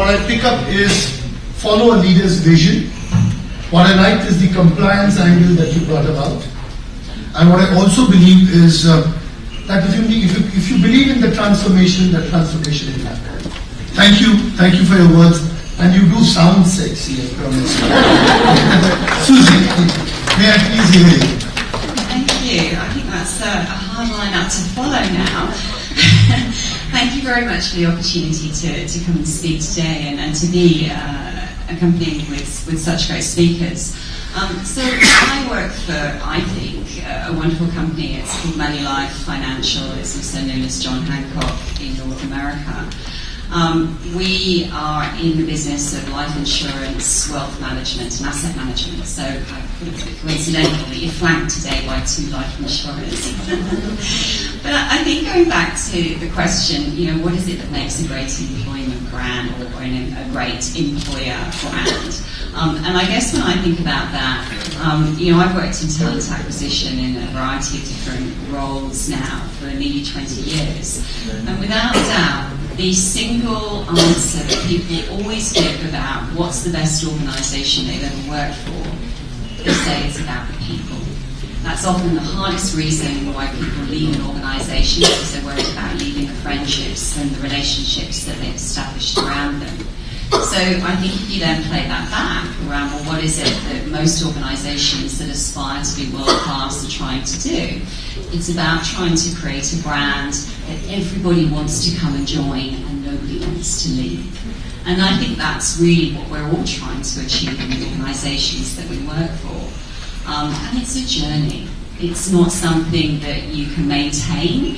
what I pick up is follow a leader's vision. What I liked is the compliance angle that you brought about. And what I also believe is that if you believe in the transformation will happen. Thank you for your words. And you do sound sexy, I promise. Susie, may I please hear you? Thank you. I think that's a hard line up to follow now. Thank you very much for the opportunity to come and speak today and to be accompanied with such great speakers. So I work for, I think, a wonderful company. It's called Manulife Financial. It's also known as John Hancock in North America. We are in the business of life insurance, wealth management and asset management. So coincidentally that you're flanked today by two life insurers. But I think going back to the question, what is it that makes a great employment brand or a great employer brand? And I guess when I think about that, I've worked in talent acquisition in a variety of different roles now for nearly 20 years. And without doubt, the single answer that people always give about what's the best organisation they've ever worked for, they say it's about the people. That's often the hardest reason why people leave an organisation, because they're worried about leaving the friendships and the relationships that they've established around them. So I think if you then play that back around, well, what is it that most organisations that aspire to be world-class are trying to do? It's about trying to create a brand that everybody wants to come and join and nobody wants to leave. And I think that's really what we're all trying to achieve in the organisations that we work for. And it's a journey. It's not something that you can maintain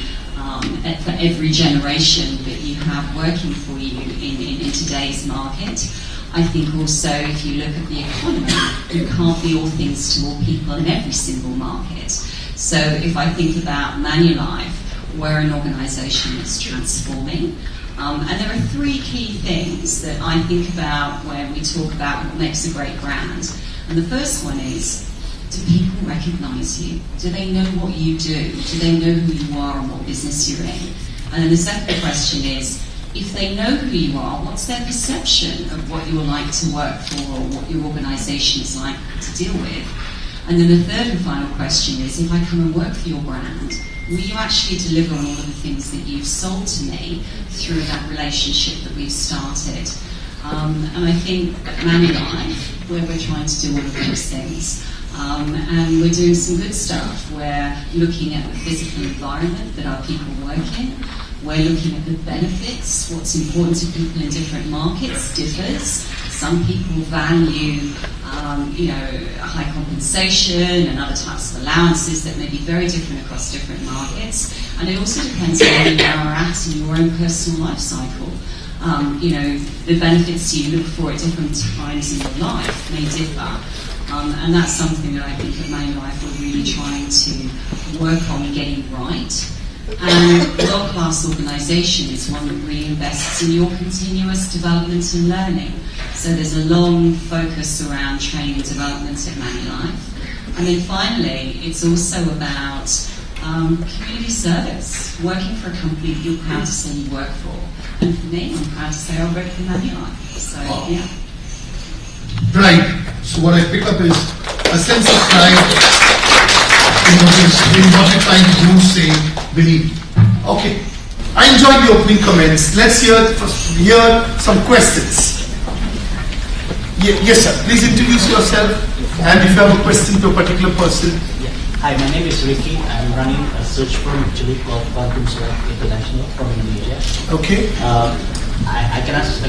for every generation that you have working for you in today's market. I think also if you look at the economy, you can't be all things to all people in every single market. So if I think about Manulife, we're an organisation that's transforming. And there are three key things that I think about when we talk about what makes a great brand. And the first one is, do people recognise you? Do they know what you do? Do they know who you are and what business you're in? And then the second question is, if they know who you are, what's their perception of what you're like to work for or what your organisation is like to deal with? And then the third and final question is, if I come and work for your brand, will you actually deliver on all of the things that you've sold to me through that relationship that we've started? And I think at Manulife, where we're trying to do all of those things, and we're doing some good stuff. We're looking at the physical environment that our people work in. We're looking at the benefits. What's important to people in different markets differs. Some people value, high compensation and other types of allowances that may be very different across different markets. And it also depends on where you are at in your own personal life cycle. The benefits you look for at different times in your life may differ. And that's something that I think at Manulife we're really trying to work on getting right. And a world-class organisation is one that really invests in your continuous development and learning. So there's a long focus around training and development at Manulife. And then finally, it's also about community service, working for a company that you're proud to say you work for. And for me, I'm proud to say I work for Manulife. So, yeah. Right. So what I pick up is a sense of pride in what you're trying to do, say, believe. Okay. I enjoyed the opening comments. Let's hear some questions. Yes, sir. Please introduce yourself, and if you have a question to a particular person. Yeah. Hi, my name is Ricky. I'm running a search firm actually called Quantum Search International from Indonesia. Okay. I can answer.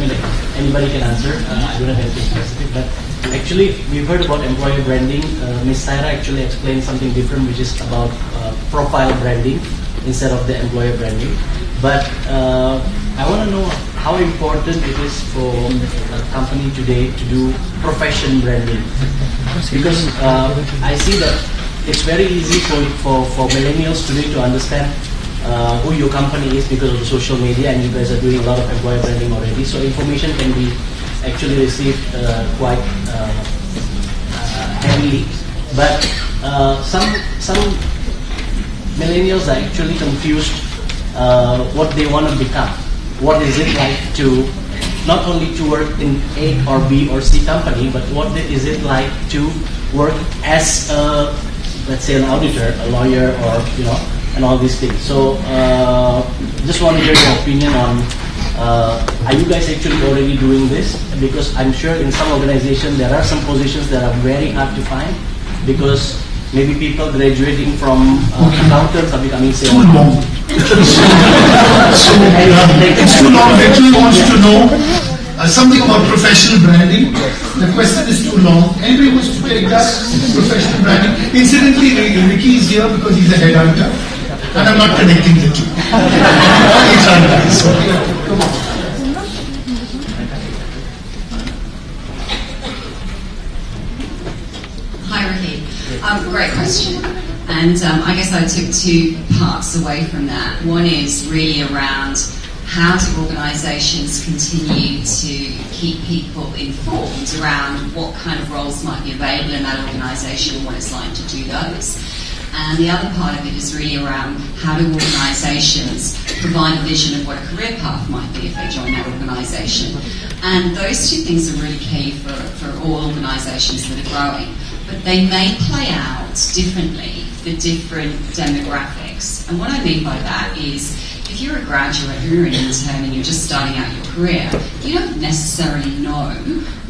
Anybody can answer. I don't have anything specific, but actually we've heard about employer branding. Ms. Saira actually explained something different, which is about profile branding instead of the employer branding. But I want to know how important it is for a company today to do profession branding, because I see that it's very easy for millennials today to understand who your company is because of the social media, and you guys are doing a lot of employer branding already. So information can be actually received quite heavily. But some millennials are actually confused what they want to become. What is it like to not only to work in A or B or C company, but what is it like to work as a, let's say, an auditor, a lawyer, or and all these things. So just want to hear your opinion on, are you guys actually already doing this? Because I'm sure in some organizations there are some positions that are very hard to find, because maybe people graduating from accountants are becoming sales. Too long. So it's too long. They actually wants to know something about professional branding. The question is too long. Anybody wants to take that? Professional branding. Incidentally, Ricky is here because he's a headhunter, and I'm not connecting the two. All HR guys. So, come on. Hi, Ricky. Great question. And I guess I took two parts away from that. One is really around how do organisations continue to keep people informed around what kind of roles might be available in that organisation and what it's like to do those. And the other part of it is really around how do organisations provide a vision of what a career path might be if they join that organisation. And those two things are really key for all organisations that are growing. But they may play out differently for different demographics. And what I mean by that is, if you're a graduate, you're an intern and you're just starting out your career, you don't necessarily know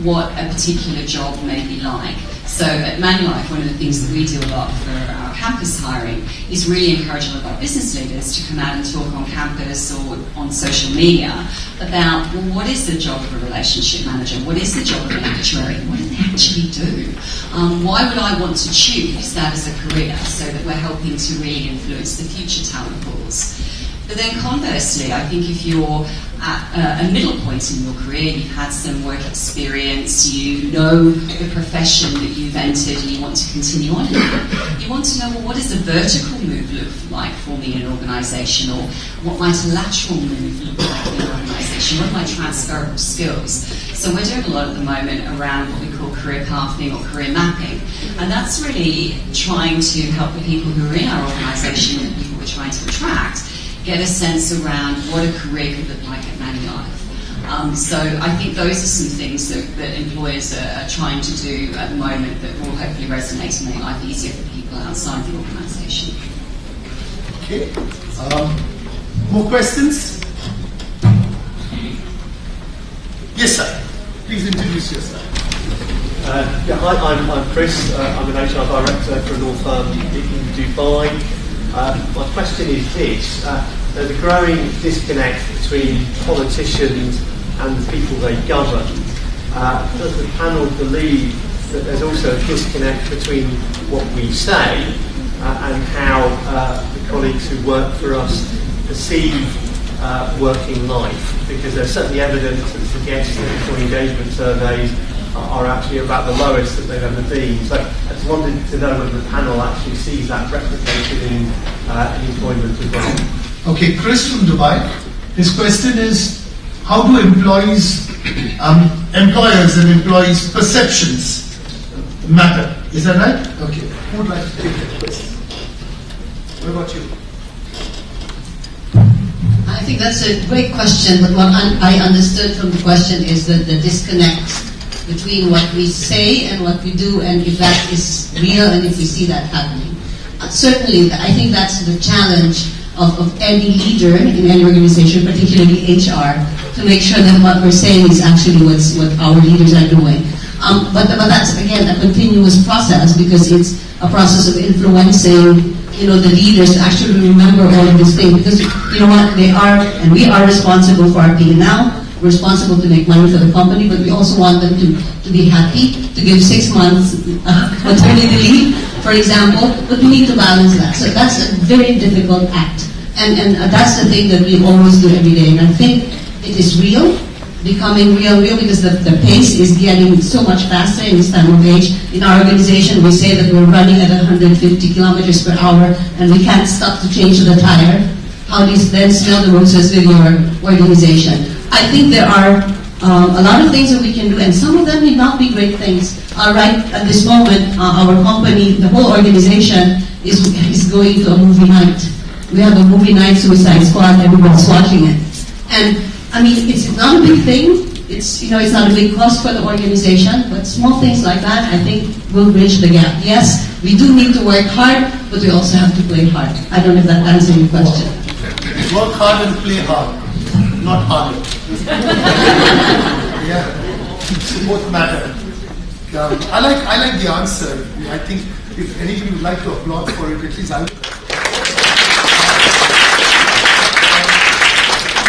what a particular job may be like. So at Manulife, one of the things that we do a lot for our campus hiring is really encourage all of our business leaders to come out and talk on campus or on social media about, well, what is the job of a relationship manager? What is the job of an actuary? What do they actually do? Why would I want to choose that as a career, so that we're helping to really influence the future talent pools? But then conversely, I think if you're at a middle point in your career, you've had some work experience, you know the profession that you've entered and you want to continue on in it, you want to know, well, what does a vertical move look like for me in an organisation, or what might a lateral move look like in an organisation? What are my transferable skills? So we're doing a lot at the moment around what we call career pathing or career mapping, and that's really trying to help the people who are in our organisation and the people we're trying to attract get a sense around what a career could look like at Manulife. So I think those are some things that employers are trying to do at the moment that will hopefully resonate and make life easier for people outside the organisation. Okay. More questions? Yes, sir. Please introduce yourself. Hi, I'm Chris. I'm an HR director for a law firm in Dubai. My question is this. There's a growing disconnect between politicians and the people they govern. Does the panel believe that there's also a disconnect between what we say and how the colleagues who work for us perceive working life? Because there's certainly evidence that suggests that employee engagement surveys are actually about the lowest that they've ever been. So I just wanted to know whether the panel actually sees that replicated in employment as well. Okay, Chris from Dubai. His question is, how do employers and employees' perceptions matter? Is that right? Okay. Who would like to take that question? What about you? I think that's a great question, but what I understood from the question is that the disconnect between what we say and what we do, and if that is real and if we see that happening. Certainly, I think that's the challenge of any leader in any organization, particularly HR, to make sure that what we're saying is actually what our leaders are doing. But that's, again, a continuous process, because it's a process of influencing the leaders to actually remember all of these things, because you know what, they are, and we are responsible for our P&L. We're responsible to make money for the company, but we also want them to be happy, to give 6 months maternity leave, for example, but we need to balance that. So that's a very difficult act. And that's the thing that we always do every day. And I think it is real, becoming real, because the pace is getting so much faster in this time of age. In our organization, we say that we're running at 150 kilometers per hour, and we can't stop to change the tire. How do you then smell the roses with your organization? I think there are a lot of things that we can do, and some of them may not be great things. Right at this moment, our company, the whole organization, is going to a movie night. We have a movie night, Suicide Squad, everyone's watching it. And I mean, it's not a big thing. It's it's not a big cost for the organization, but small things like that, I think, will bridge the gap. Yes, we do need to work hard, but we also have to play hard. I don't know if that answers your question. Work hard and play hard, not harder. Yeah, both matter. I like the answer. I think if anybody would like to applaud for it, at least I would.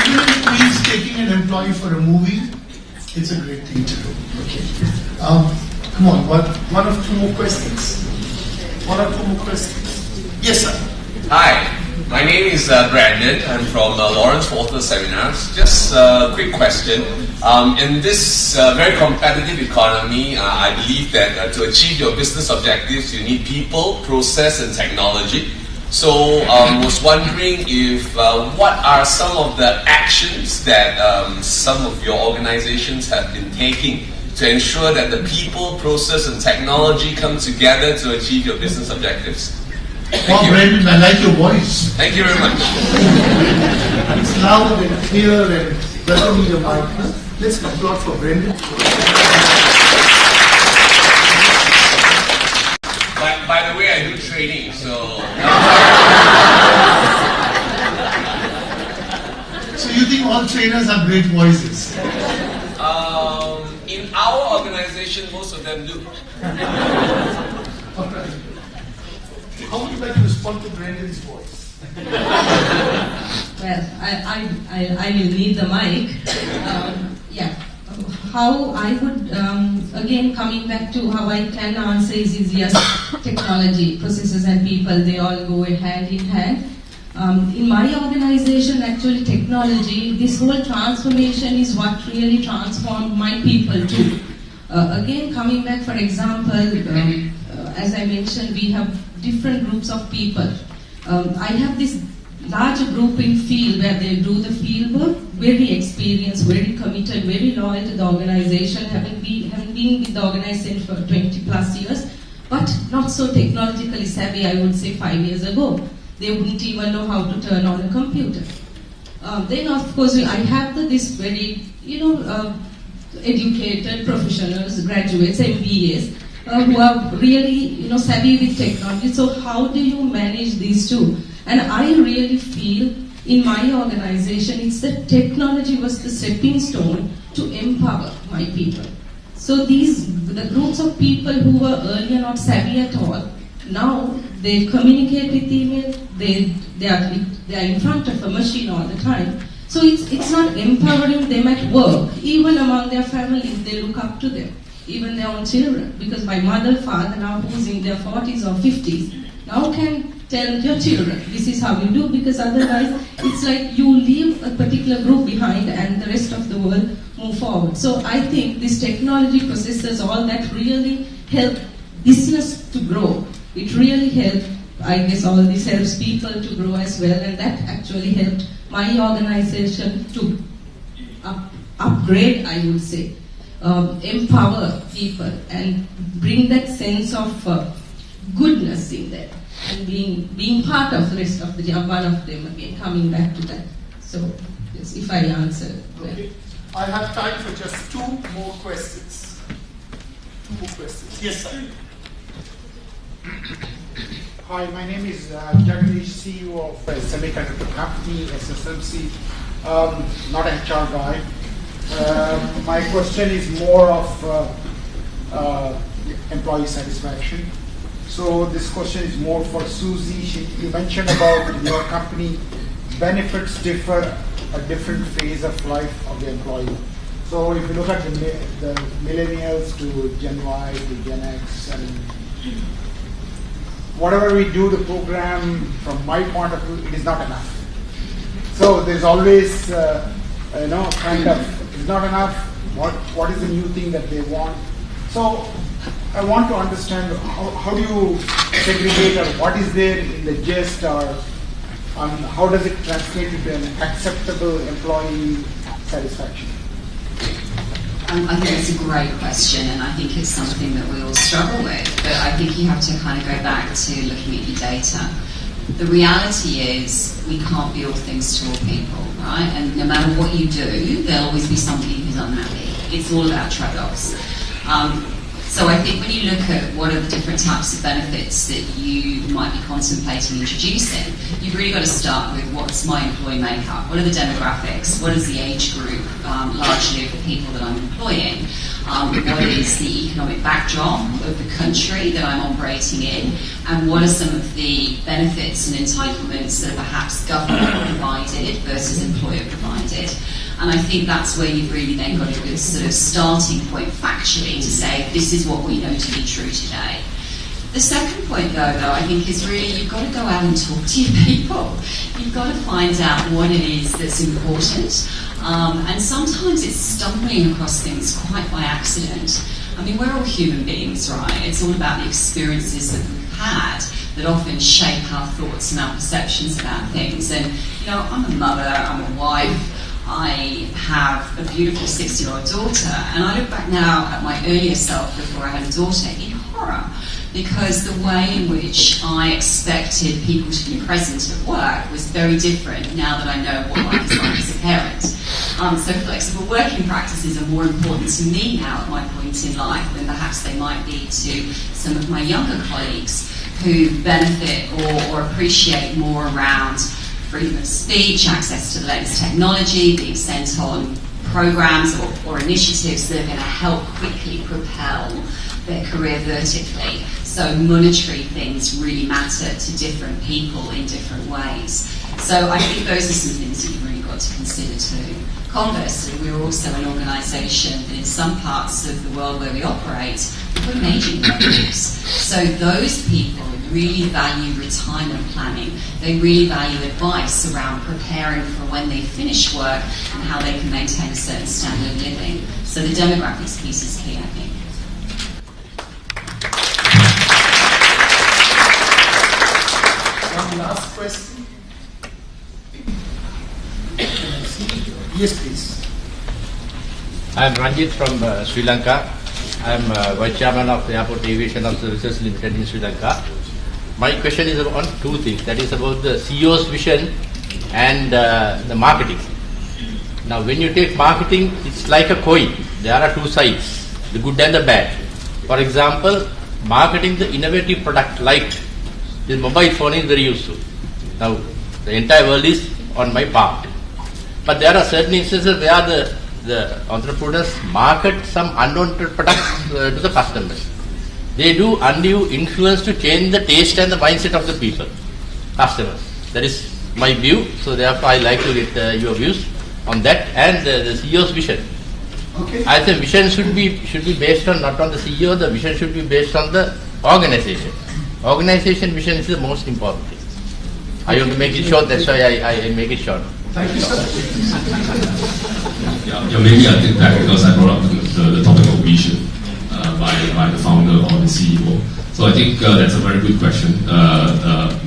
Even if he's taking an employee for a movie, it's a great thing to do. Okay. Come on, one or two more questions. One or two more questions. Yes, sir. Hi, my name is Brandon. I'm from Lawrence Walter Seminars. Just a quick question. In this very competitive economy, I believe that to achieve your business objectives, you need people, process, and technology. So was wondering if what are some of the actions that some of your organizations have been taking to ensure that the people, process, and technology come together to achieve your business objectives? Wow, Brandon, I like your voice. Thank you very much. It's loud and clear and doesn't need a mic. Let's applaud for Brandon. By the way, I do training, so... So you think all trainers have great voices? In our organization, most of them do. All right. How would you like to respond to Brandon's voice? Well, I will need the mic. How I would, again, coming back to how I can answer is yes, technology, processes and people, they all go hand in hand. In my organization, actually technology, this whole transformation is what really transformed my people too. Again, coming back, for example, as I mentioned, we have different groups of people. I have this large group in field where they do the field work, very experienced, very committed, very loyal to the organization, having been with the organization for 20 plus years, but not so technologically savvy, I would say 5 years ago. They wouldn't even know how to turn on a computer. Then of course I have this very, educated professionals, graduates, MBAs, who are really, savvy with technology. So how do you manage these two? And I really feel in my organization, it's that technology was the stepping stone to empower my people. So the groups of people who were earlier not savvy at all, now they communicate with email, they are in front of a machine all the time. So it's not empowering them at work, even among their families, they look up to them, even their own children. Because my mother, father, now who's in their 40s or 50s, now can tell your children, this is how you do, because otherwise it's like you leave a particular group behind and the rest of the world move forward. So I think this technology processes all that really help business to grow. It really helped, I guess all this helps people to grow as well, and that actually helped my organization to upgrade, I would say, empower people and bring that sense of goodness in there. And being part of the rest of the job, one of them again, coming back to that. So, yes, if I answer. Okay. I have time for just two more questions. Yes, sir. Hi, my name is Jagdish, CEO of a semiconductor company, SSMC. Not an HR guy. My question is more of employee satisfaction. So this question is more for Susie. You mentioned about your company benefits differ at different phase of life of the employee. So if you look at the millennials to Gen Y to Gen X, and whatever we do the program, from my point of view, it is not enough. So there's always, it's not enough. What is the new thing that they want? So I want to understand how do you segregate, or what is there in the gist, or how does it translate into an acceptable employee satisfaction? I think it's a great question, and I think it's something that we all struggle with. But I think you have to kind of go back to looking at your data. The reality is we can't be all things to all people, right? And no matter what you do, there'll always be somebody who's unhappy. it's all about trade-offs. So I think when you look at what are the different types of benefits that you might be contemplating introducing, you've really got to start with what's my employee makeup, what are the demographics, what is the age group largely of the people that I'm employing, what is the economic backdrop of the country that I'm operating in, and what are some of the benefits and entitlements that are perhaps government provided versus employer provided. And I think that's where you've really then got a good sort of starting point factually to say, this is what we know to be true today. The second point, though, I think is really you've got to go out and talk to your people. You've got to find out what it is that's important. And sometimes it's stumbling across things quite by accident. I mean, we're all human beings, right? It's all about the experiences that we've had that often shape our thoughts and our perceptions about things. And, you know, I'm a mother, I'm a wife, I have a beautiful 6-year-old daughter, and I look back now at my earlier self before I had a daughter in horror, because the way in which I expected people to be present at work was very different now that I know what life is like as a parent. So flexible working practices are more important to me now at my point in life than perhaps they might be to some of my younger colleagues who benefit or appreciate more around freedom of speech, access to the latest technology, being sent on programs or initiatives that are going to help quickly propel their career vertically. So monetary things really matter to different people in different ways. So I think those are some things that you've really got to consider too. Conversely, we're also an organisation that in some parts of the world where we operate, we've got an ageing workforce. So those people really value retirement planning. They really value advice around preparing for when they finish work and how they can maintain a certain standard of living. So the demographics piece is key, I think. One last question. Yes, please. I'm Ranjit from Sri Lanka. I'm Vice Chairman of the Airport Aviation Services Limited in Sri Lanka. My question is on two things. That is about the CEO's vision and the marketing. Now, when you take marketing, it's like a coin. There are two sides, the good and the bad. For example, marketing the innovative product like the mobile phone is very useful. Now, the entire world is on my part. But there are certain instances where the entrepreneurs market some unwanted products to the customers. They do undue influence to change the taste and the mindset of the people, customers. That is my view. So therefore, I like to get your views on that and the CEO's vision. Okay. I think vision should be based on not on the CEO. The vision should be based on the organization. Organization vision is the most important thing. I want to make it short. That's why I make it short. Thank you, sir. Yeah, maybe I think that because I brought up the topic of vision by the founder or the CEO. So I think that's a very good question.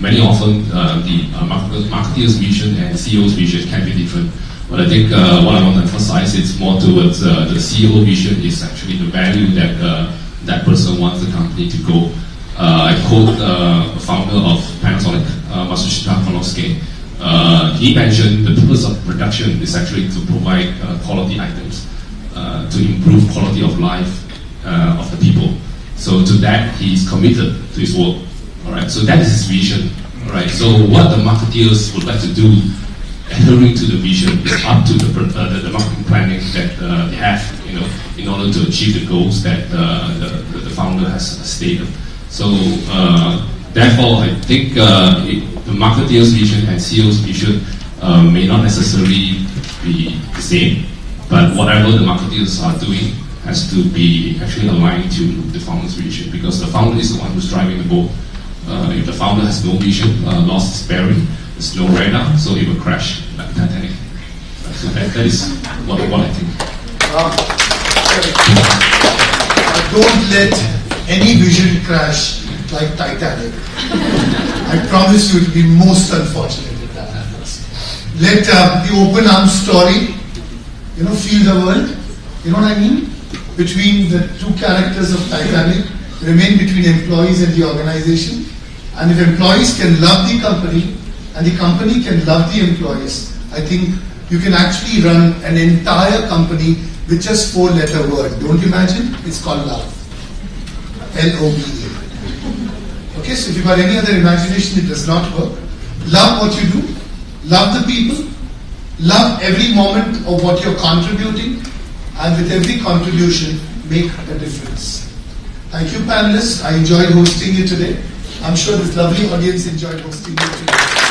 Many often the marketer's vision and CEO's vision can be different. But I think what I want to emphasize is more towards the CEO vision is actually the value that that person wants the company to go. I quote the founder of Panasonic, Matsushita Konosuke. He mentioned the purpose of production is actually to provide quality items, to improve quality of life of the people. So to that, he's committed to his work. All right. So that is his vision. All right. So what the marketeers would like to do, adhering to the vision, is up to the marketing planning that they have, in order to achieve the goals that the founder has stated. So therefore, I think the marketeer's vision and CEO's vision may not necessarily be the same, but whatever the marketeers are doing has to be actually aligned to the founder's vision, because the founder is the one who's driving the boat. If the founder has no vision, lost its bearing, there's no radar, so it will crash like Titanic. So that is what I think. Don't let any vision crash like Titanic. I promise you it will be most unfortunate if that happens. Let the open arms story, feel the world. You know what I mean? Between the two characters of Titanic, remain between employees and the organization. And if employees can love the company and the company can love the employees, I think you can actually run an entire company with just 4-letter word. Don't imagine, it's called love. L-O-V-E. Okay, so if you've got any other imagination, it does not work. Love what you do, love the people, love every moment of what you're contributing, and with every contribution, make a difference. Thank you, panelists. I enjoyed hosting you today. I'm sure this lovely audience enjoyed hosting you today.